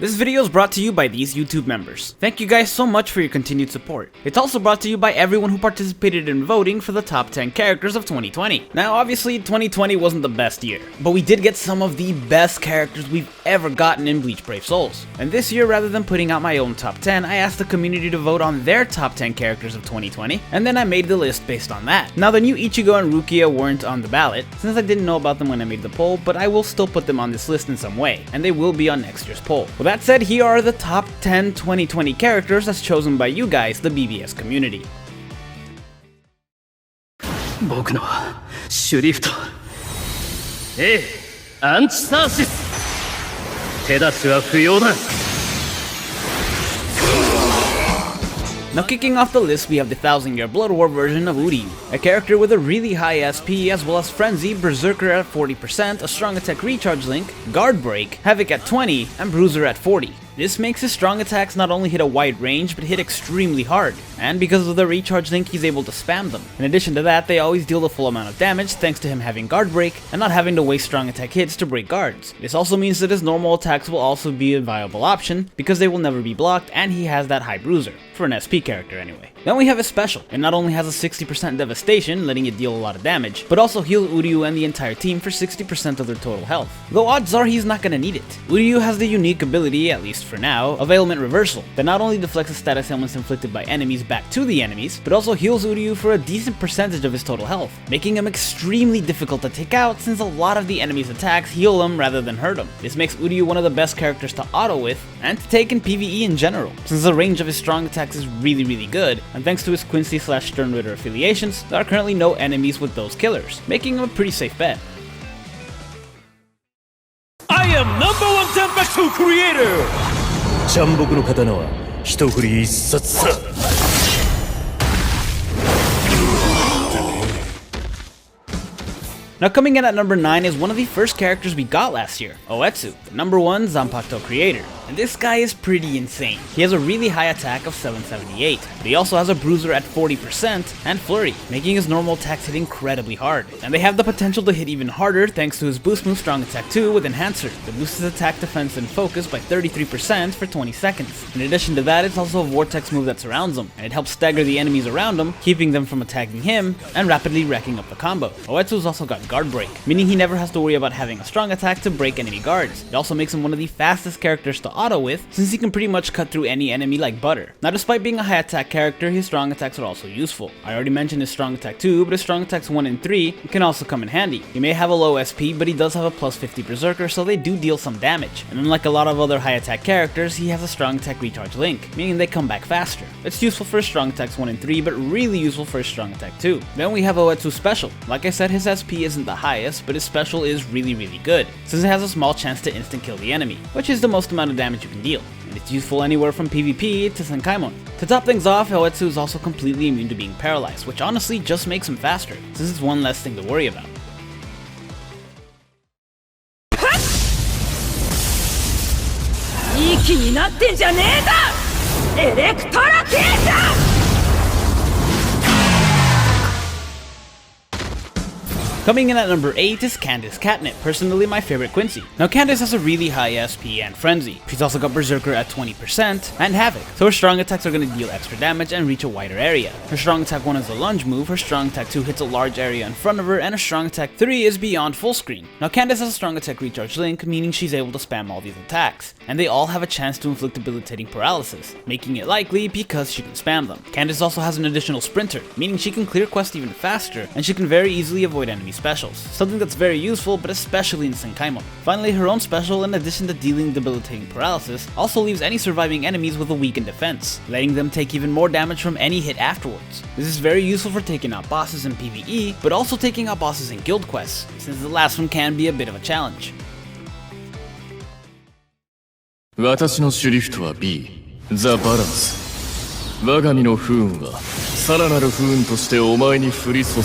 This video is brought to you by these YouTube members. Thank you guys so much for your continued support. It's also brought to you by everyone who participated in voting for the top 10 characters of 2020. Now obviously 2020 wasn't the best year, but we did get some of the best characters we've ever gotten in Bleach Brave Souls. And this year, rather than putting out my own top 10, I asked the community to vote on their top 10 characters of 2020, and then I made the list based on that. Now the new Ichigo and Rukia weren't on the ballot, since I didn't know about them when I made the poll, but I will still put them on this list in some way, and they will be on next year's poll. With that said, here are the top 10 2020 characters as chosen by you guys, the BBS community. 僕のシュリフトアンチサーシス手出しは不要だ Now kicking off the list, we have the 1000-year Blood War version of Uryu, a character with a really high SP as well as Frenzy, Berserker at 40%, a strong attack recharge link, guard break, Havoc at 20, and Bruiser at 40. This makes his strong attacks not only hit a wide range, but hit extremely hard, and because of the recharge link, he's able to spam them. In addition to that, they always deal the full amount of damage thanks to him having guard break, and not having to waste strong attack hits to break guards. This also means that his normal attacks will also be a viable option, because they will never be blocked, and he has that high bruiser, for an SP character anyway. Then we have his special. It not only has a 60% devastation, letting it deal a lot of damage, but also heal Uryu and the entire team for 60% of their total health. Though odds are he's not gonna need it. Uryu has the unique ability, at least for now, of ailment reversal, that not only deflects the status ailments inflicted by enemies back to the enemies, but also heals Uryu for a decent percentage of his total health, making him extremely difficult to take out since a lot of the enemy's attacks heal him rather than hurt him. This makes Uryu one of the best characters to auto with, and to take in PvE in general, since the range of his strong attacks is really good, and thanks to his Quincy/Sternritter affiliations, there are currently no enemies with those killers, making him a pretty safe bet. I am #1 Zanpakuto creator! ジャンボクの刀は一振り一殺さ Now coming in at number 9 is one of the first characters we got last year, Aoetsu, the #1 Zanpakuto creator. And this guy is pretty insane. He has a really high attack of 778, but he also has a bruiser at 40% and flurry, making his normal attacks hit incredibly hard. And they have the potential to hit even harder thanks to his boost move Strong Attack 2 with Enhancer, that boosts his attack defense and focus by 33% for 20 seconds. In addition to that, it's also a vortex move that surrounds him, and it helps stagger the enemies around him, keeping them from attacking him, and rapidly racking up the combo. Aoetsu's also got guard break, meaning he never has to worry about having a strong attack to break enemy guards. It also makes him one of the fastest characters to auto with, since he can pretty much cut through any enemy like butter. Now despite being a high attack character, his strong attacks are also useful. I already mentioned his strong attack 2, but his strong attacks 1 and 3 can also come in handy. He may have a low SP, but he does have a plus 50 Berserker, so they do deal some damage. And unlike a lot of other high attack characters, he has a strong attack recharge link, meaning they come back faster. It's useful for his strong attacks 1 and 3, but really useful for his strong attack 2. Then we have Aoetsu's special. Like I said, his SP isn't the highest, but his special is really good, since it has a small chance to instant kill the enemy, which is the most amount of damage you can deal. And it's useful anywhere from PvP to Senkaimon. To top things off, Aoetsu is also completely immune to being paralyzed, which honestly just makes him faster, since it's one less thing to worry about. いい気になってんじゃねえだエレクトロケーター Coming in at number 8 is Candice Catnip, personally my favorite Quincy. Now Candice has a really high SP and Frenzy. She's also got Berserker at 20% and Havoc, so her strong attacks are going to deal extra damage and reach a wider area. Her strong attack 1 is a lunge move, her strong attack 2 hits a large area in front of her, and her strong attack 3 is beyond full screen. Now Candice has a strong attack recharge link, meaning she's able to spam all these attacks, and they all have a chance to inflict debilitating paralysis, making it likely because she can spam them. Candice also has an additional sprinter, meaning she can clear quests even faster, and she can very easily avoid enemy specials, something that's very useful, but especially in Senkaimon. Finally, her own special, in addition to dealing debilitating paralysis, also leaves any surviving enemies with a weakened defense, letting them take even more damage from any hit afterwards. This is very useful for taking out bosses in PvE, but also taking out bosses in guild quests, since the last one can be a bit of a challenge. 私のシュリフトは B、ザ・バランス。我が身の不運はさらなる不運としてお前に降り注ぐ。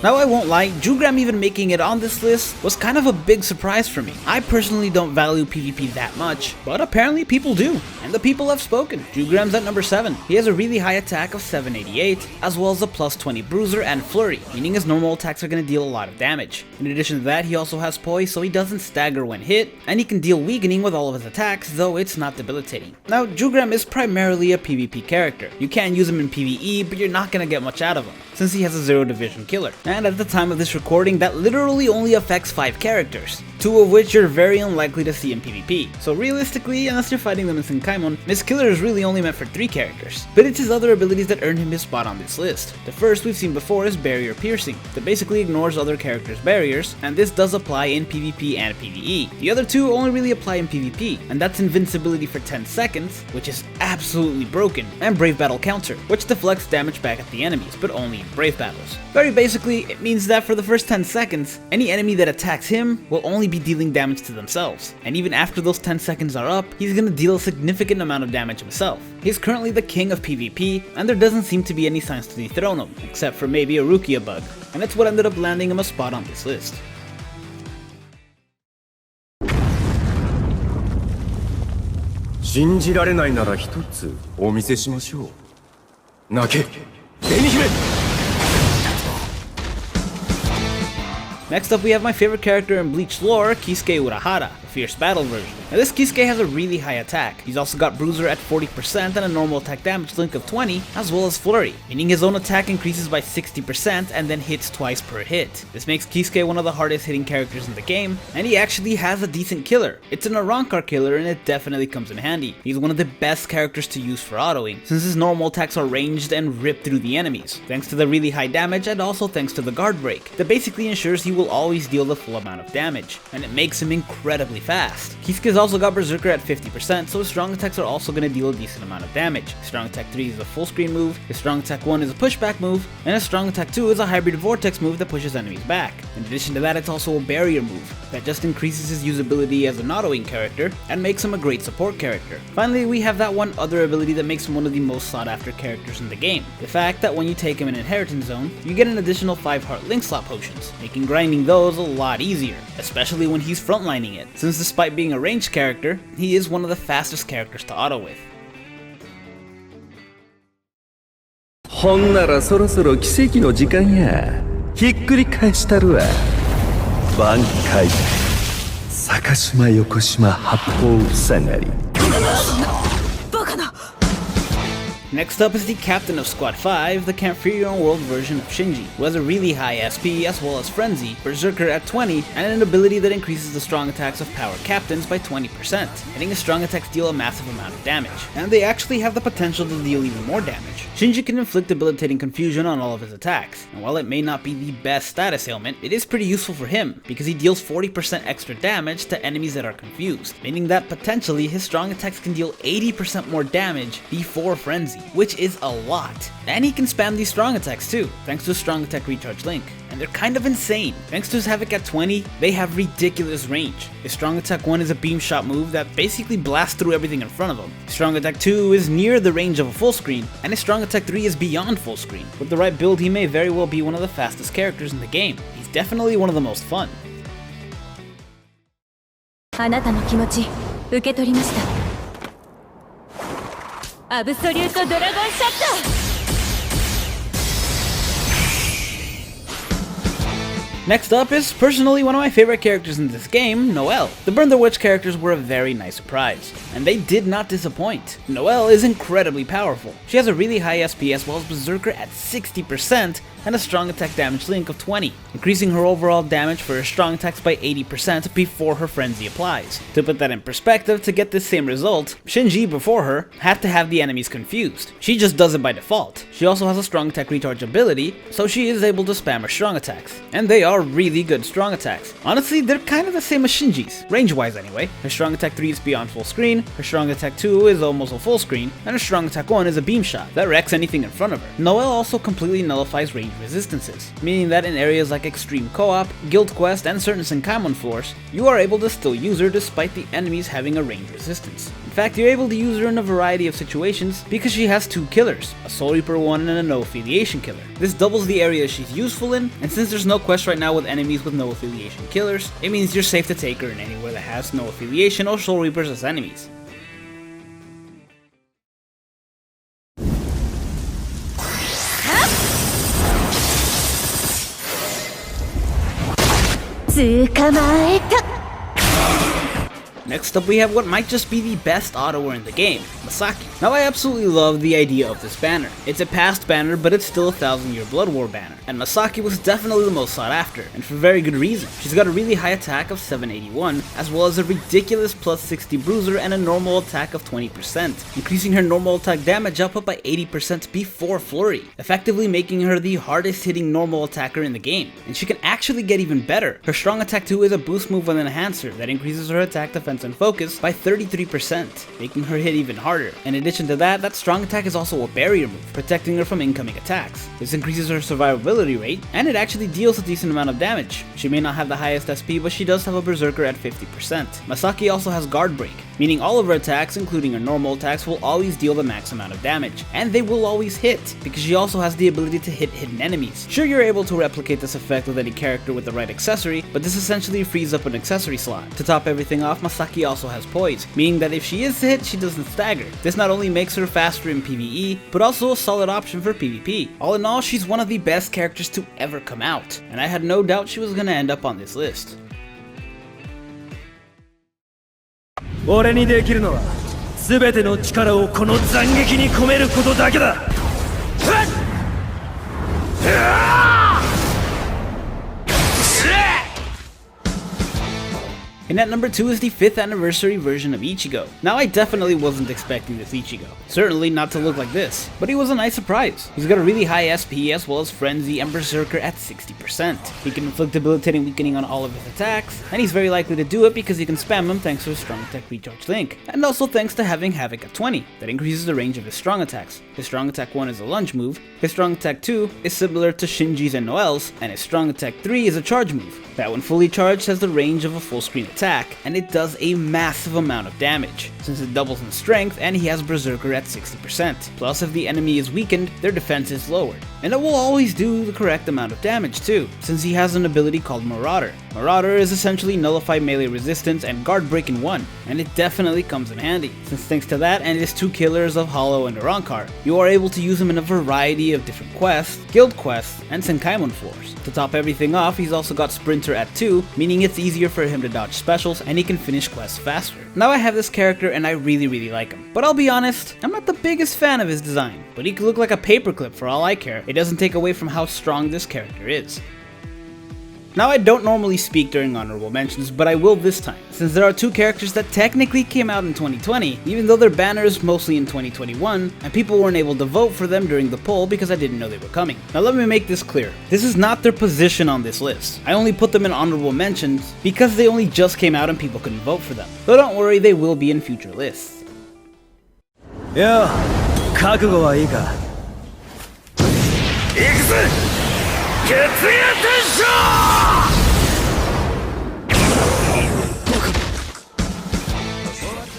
Now I won't lie, Joogram even making it on this list was kind of a big surprise for me. I personally don't value PvP that much, but apparently people do, and the people have spoken. Joogram's at number 7. He has a really high attack of 788, as well as a plus 20 bruiser and flurry, meaning his normal attacks are going to deal a lot of damage. In addition to that, he also has poise, so he doesn't stagger when hit, and he can deal weakening with all of his attacks, though it's not debilitating. Now, Joogram is primarily a PvP character. You can use him in PvE, but you're not going to get much out of him, since he has a 0 division killer. And at the time of this recording, that literally only affects 5 characters, 2 of which you're very unlikely to see in PvP. So realistically, unless you're fighting them in Senkaimon, this killer is really only meant for 3 characters. But it's his other abilities that earned him his spot on this list. The first we've seen before is Barrier Piercing, that basically ignores other characters' barriers, and this does apply in PvP and PvE. The other 2 only really apply in PvP, and that's Invincibility for 10 seconds, which is absolutely broken, and Brave Battle Counter, which deflects damage back at the enemies, but only in Brave Battles. Very basically, it means that for the first 10 seconds, any enemy that attacks him will only be dealing damage to themselves, and even after those 10 seconds are up, he's gonna deal a significant amount of damage himself. He's currently the king of PvP, and there doesn't seem to be any signs to dethrone him, except for maybe a Rukia bug, and that's what ended up landing him a spot on this list. 信じられないなら一つお見せしましょう。泣け、紅姫。 Next up, we have my favorite character in Bleach lore, Kisuke Urahara, the Fierce Battle version. Now this Kisuke has a really high attack. He's also got Bruiser at 40% and a normal attack damage link of 20, as well as Flurry, meaning his own attack increases by 60% and then hits twice per hit. This makes Kisuke one of the hardest hitting characters in the game, and he actually has a decent killer. It's an Arankar killer and it definitely comes in handy. He's one of the best characters to use for autoing, since his normal attacks are ranged and rip through the enemies, thanks to the really high damage and also thanks to the guard break, that basically ensures he will always deal the full amount of damage, and it makes him incredibly fast. Kisuke's also got Berserker at 50%, so his strong attacks are also going to deal a decent amount of damage. His strong attack 3 is a full screen move, his strong attack 1 is a pushback move, and his strong attack 2 is a hybrid vortex move that pushes enemies back. In addition to that, it's also a barrier move that just increases his usability as an autoing character and makes him a great support character. Finally, we have that one other ability that makes him one of the most sought after characters in the game. The fact that when you take him in Inheritance Zone, you get an additional 5 heart link slot potions, making grinding those a lot easier, especially when he's frontlining it, since despite being a ranged character, he is one of the fastest characters to auto with. ほんならそろそろ奇跡の時間や。ひっくり返したるわ。挽回。坂島横島八方塞がり。 Next up is the captain of Squad 5, the Can't Fear Your Own World version of Shinji, who has a really high SP as well as Frenzy, Berserker at 20, and an ability that increases the strong attacks of power captains by 20%, hitting his strong attacks deal a massive amount of damage, and they actually have the potential to deal even more damage. Shinji can inflict debilitating confusion on all of his attacks, and while it may not be the best status ailment, it is pretty useful for him, because he deals 40% extra damage to enemies that are confused, meaning that potentially his strong attacks can deal 80% more damage before Frenzy, which is a lot. And he can spam these strong attacks too, thanks to his strong attack recharge link. And they're kind of insane. Thanks to his Havoc at 20, they have ridiculous range. His strong attack 1 is a beam shot move that basically blasts through everything in front of him. His strong attack 2 is near the range of a full screen, and his strong attack 3 is beyond full screen. With the right build, he may very well be one of the fastest characters in the game. He's definitely one of the most fun. あなたの気持ち受け取りました。アブソリュートドラゴンシャット。 Next up is personally one of my favorite characters in this game, Noelle. The Burn the Witch characters were a very nice surprise, and they did not disappoint. Noelle is incredibly powerful. She has a really high SP as well as Berserker at 60% and a strong attack damage link of 20, increasing her overall damage for her strong attacks by 80% before her frenzy applies. To put that in perspective, to get this same result, Shinji before her had to have the enemies confused. She just does it by default. She also has a strong attack recharge ability, so she is able to spam her strong attacks, and they are really good strong attacks. Honestly, they're kind of the same as Shinji's, range-wise anyway. Her strong attack 3 is beyond full screen, her strong attack 2 is almost a full screen, and her strong attack 1 is a beam shot that wrecks anything in front of her. Noelle also completely nullifies range range resistances, meaning that in areas like Extreme Co-op, Guild Quest, and certain Senkaimon floors, you are able to still use her despite the enemies having a range resistance. In fact, you're able to use her in a variety of situations because she has 2 killers, a Soul Reaper one and a no affiliation killer. This doubles the areas she's useful in, and since there's no quest right now with enemies with no affiliation killers, it means you're safe to take her in anywhere that has no affiliation or Soul Reapers as enemies. Next up we have what might just be the best autoer in the game, Masaki. Now I absolutely love the idea of this banner. It's a past banner, but it's still a 1000-year Blood War banner, and Masaki was definitely the most sought after, and for very good reason. She's got a really high attack of 781, as well as a ridiculous plus 60 bruiser and a normal attack of 20%, increasing her normal attack damage output by 80% before flurry, effectively making her the hardest hitting normal attacker in the game. And she can actually get even better. Her strong attack 2 is a boost move with an enhancer that increases her attack defense and focus by 33%, making her hit even harder. In addition to that, that strong attack is also a barrier move, protecting her from incoming attacks. This increases her survivability rate, and it actually deals a decent amount of damage. She may not have the highest SP, but she does have a berserker at 50%. Masaki also has guard break, meaning all of her attacks, including her normal attacks, will always deal the max amount of damage, and they will always hit, because she also has the ability to hit hidden enemies. Sure, you're able to replicate this effect with any character with the right accessory, but this essentially frees up an accessory slot. To top everything off, Masaki also has poise, meaning that if she is hit, she doesn't stagger. This not only makes her faster in PvE, but also a solid option for PvP. All in all, she's one of the best characters to ever come out, and I had no doubt she was gonna end up on this list. 俺にできるのは全ての力をこの斬撃に込めることだけだ。And at number 2 is the 5th anniversary version of Ichigo. Now I definitely wasn't expecting this Ichigo, certainly not to look like this, but he was a nice surprise. He's got a really high SP as well as Frenzy and Berserker at 60%. He can inflict debilitating weakening on all of his attacks, and he's very likely to do it because you can spam him thanks to his strong attack recharge link, and also thanks to having Havoc at 20, that increases the range of his strong attacks. His strong attack 1 is a lunge move, his strong attack 2 is similar to Shinji's and Noelle's, and his strong attack 3 is a charge move. That when fully charged has the range of a full screen attack, and it does a massive amount of damage, since it doubles in strength and he has Berserker at 60%. Plus if the enemy is weakened, their defense is lowered. And it will always do the correct amount of damage too, since he has an ability called Marauder. Marauder is essentially nullify melee resistance and guard break in one, and it definitely comes in handy, since thanks to that and his 2 killers of Hollow and Arankar, you are able to use him in a variety of different quests, guild quests, and Senkaimon floors. To top everything off, he's also got Sprinter at 2, meaning it's easier for him to dodge specials and he can finish quests faster. Now I have this character and I really like him, but I'll be honest, I'm not the biggest fan of his design, but he could look like a paperclip for all I care. It doesn't take away from how strong this character is. Now I don't normally speak during honorable mentions, but I will this time, since there are 2 characters that technically came out in 2020, even though their banners mostly in 2021, and people weren't able to vote for them during the poll because I didn't know they were coming. Now let me make this clear, this is not their position on this list. I only put them in honorable mentions because they only just came out and people couldn't vote for them. So don't worry, they will be in future lists. いや、覚悟はいいか。行くぜ！決意転生！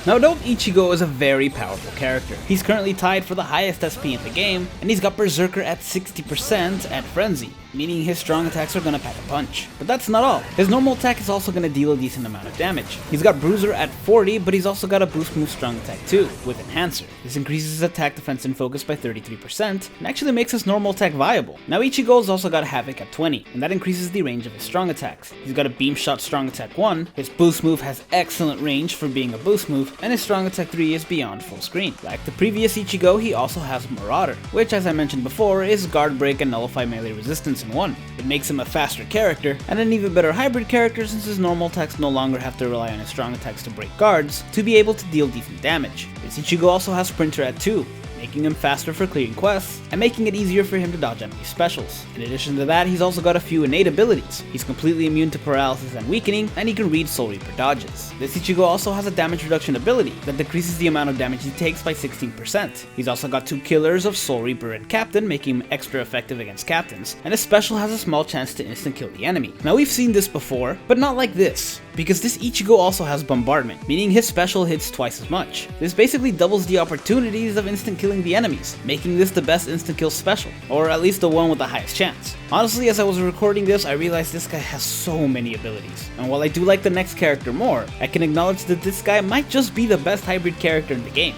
Now note Ichigo is a very powerful character. He's currently tied for the highest SP in the game, and he's got Berserker at 60% and Frenzy, meaning his strong attacks are gonna pack a punch. But that's not all. His normal attack is also gonna deal a decent amount of damage. He's got Bruiser at 40, but he's also got a boost move strong attack 2 with Enhancer. This increases his attack defense and focus by 33% and actually makes his normal attack viable. Now Ichigo's also got Havoc at 20, and that increases the range of his strong attacks. He's got a Beam Shot strong attack 1, his boost move has excellent range for being a boost move, and his strong attack 3 is beyond full screen. Like the previous Ichigo, he also has Marauder, which as I mentioned before is guard break and nullify melee resistance in one. It makes him a faster character, and an even better hybrid character since his normal attacks no longer have to rely on his strong attacks to break guards to be able to deal decent damage. This Ichigo also has Sprinter at 2, making him faster for clearing quests, and making it easier for him to dodge enemy specials. In addition to that, he's also got a few innate abilities. He's completely immune to paralysis and weakening, and he can read Soul Reaper dodges. This Ichigo also has a damage reduction ability that decreases the amount of damage he takes by 16%. He's also got 2 killers of Soul Reaper and Captain, making him extra effective against captains, and his special has a small chance to instant kill the enemy. Now we've seen this before, but not like this, because this Ichigo also has Bombardment, meaning his special hits twice as much. This basically doubles the opportunities of instant killing the enemies, making this the best instant kill special, or at least the one with the highest chance. Honestly, as I was recording this, I realized this guy has so many abilities, and while I do like the next character more, I can acknowledge that this guy might just be the best hybrid character in the game.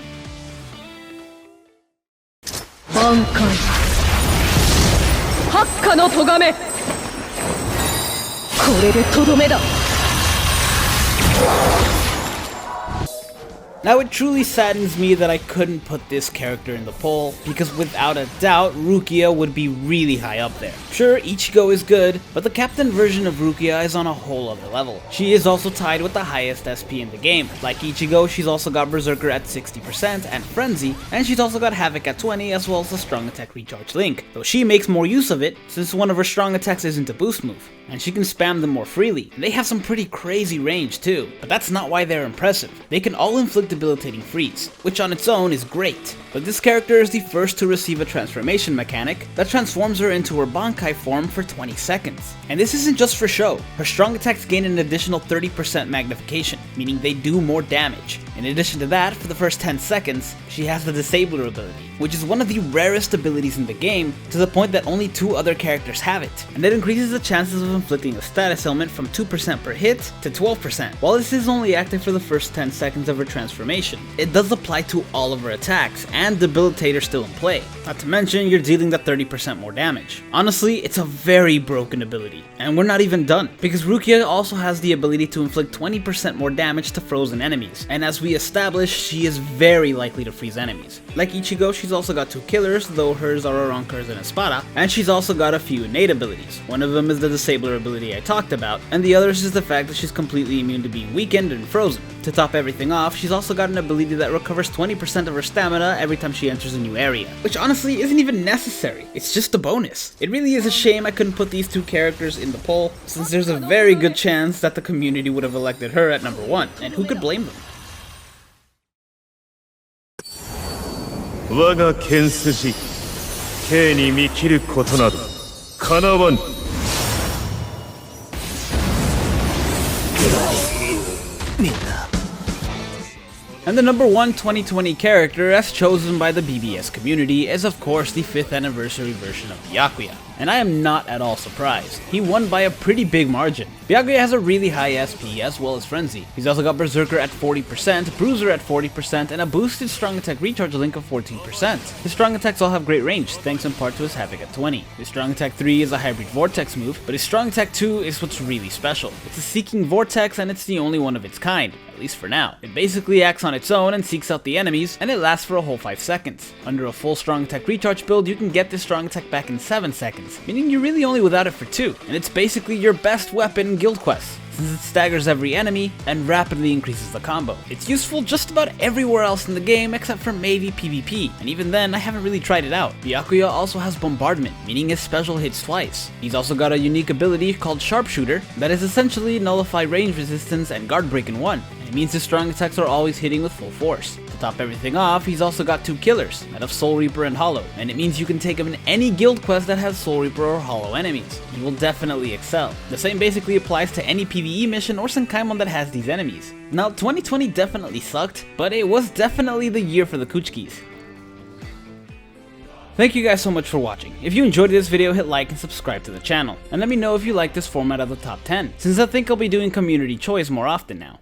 挽回八下の咎めこれでとどめだ Now it truly saddens me that I couldn't put this character in the poll, because without a doubt, Rukia would be really high up there. Sure, Ichigo is good, but the captain version of Rukia is on a whole other level. She is also tied with the highest SP in the game. Like Ichigo, she's also got Berserker at 60% and Frenzy, and she's also got Havoc at 20 as well as a strong attack recharge link, though she makes more use of it since one of her strong attacks isn't a boost move, and she can spam them more freely. They have some pretty crazy range too, but that's not why they're impressive. They can all inflict debilitating freeze, which on its own is great, but this character is the first to receive a transformation mechanic that transforms her into her Bankai form for 20 seconds. And this isn't just for show. Her strong attacks gain an additional 30% magnification, meaning they do more damage. In addition to that, for the first 10 seconds, she has the Disabler ability, which is one of the rarest abilities in the game, to the point that only 2 other characters have it, and it increases the chances of inflicting a status ailment from 2% per hit to 12%. While this is only active for the first 10 seconds of her transformation, it does apply to all of her attacks, and Debilitate are still in play. Not to mention, you're dealing that 30% more damage. Honestly, it's a very broken ability, and we're not even done, because Rukia also has the ability to inflict 20% more damage to frozen enemies, and as we established, she is very likely to freeze enemies. Like Ichigo, she's also got 2 killers, though hers are Arankers and Espada, and she's also got a few innate abilities. One of them is the Disabler ability I talked about, and the others is the fact that she's completely immune to being weakened and frozen. To top everything off, she's also got an ability that recovers 20% of her stamina every time she enters a new area, which honestly isn't even necessary, it's just a bonus. It really is a shame I couldn't put these 2 characters in the poll, since there's a very good chance that the community would have elected her at number 1, and who could blame them? 我が剣筋刑に見切ることなど叶わぬ And the number 1 2020 character as chosen by the BBS community is of course the 5th anniversary version of Vyakuya. And I am not at all surprised. He won by a pretty big margin. Vyakuya has a really high SP as well as Frenzy. He's also got Berserker at 40%, Bruiser at 40%, and a boosted strong attack recharge link of 14%. His strong attacks all have great range, thanks in part to his Havoc at 20. His strong attack 3 is a hybrid Vortex move, but his strong attack 2 is what's really special. It's a Seeking Vortex and it's the only one of its kind, at least for now. It basically acts on its own and seeks out the enemies, and it lasts for a whole 5 seconds. Under a full strong attack recharge build, you can get this strong attack back in 7 seconds, meaning you're really only without it for 2, and it's basically your best weapon in guild quests, since it staggers every enemy and rapidly increases the combo. It's useful just about everywhere else in the game except for maybe PvP, and even then I haven't really tried it out. Vyakuya also has Bombardment, meaning his special hits twice. He's also got a unique ability called Sharpshooter that is essentially nullify range resistance and guard break in one, and it means his strong attacks are always hitting with full force. To top everything off, he's also got 2 killers, that of Soul Reaper and Hollow, and it means you can take him in any guild quest that has Soul Reaper or Hollow enemies. He will definitely excel. The same basically applies to any PvE mission or Senkaimon that has these enemies. Now 2020 definitely sucked, but it was definitely the year for the Kuchikis. Thank you guys so much for watching. If you enjoyed this video, hit like and subscribe to the channel, and let me know if you like this format of the top 10, since I think I'll be doing community choice more often now.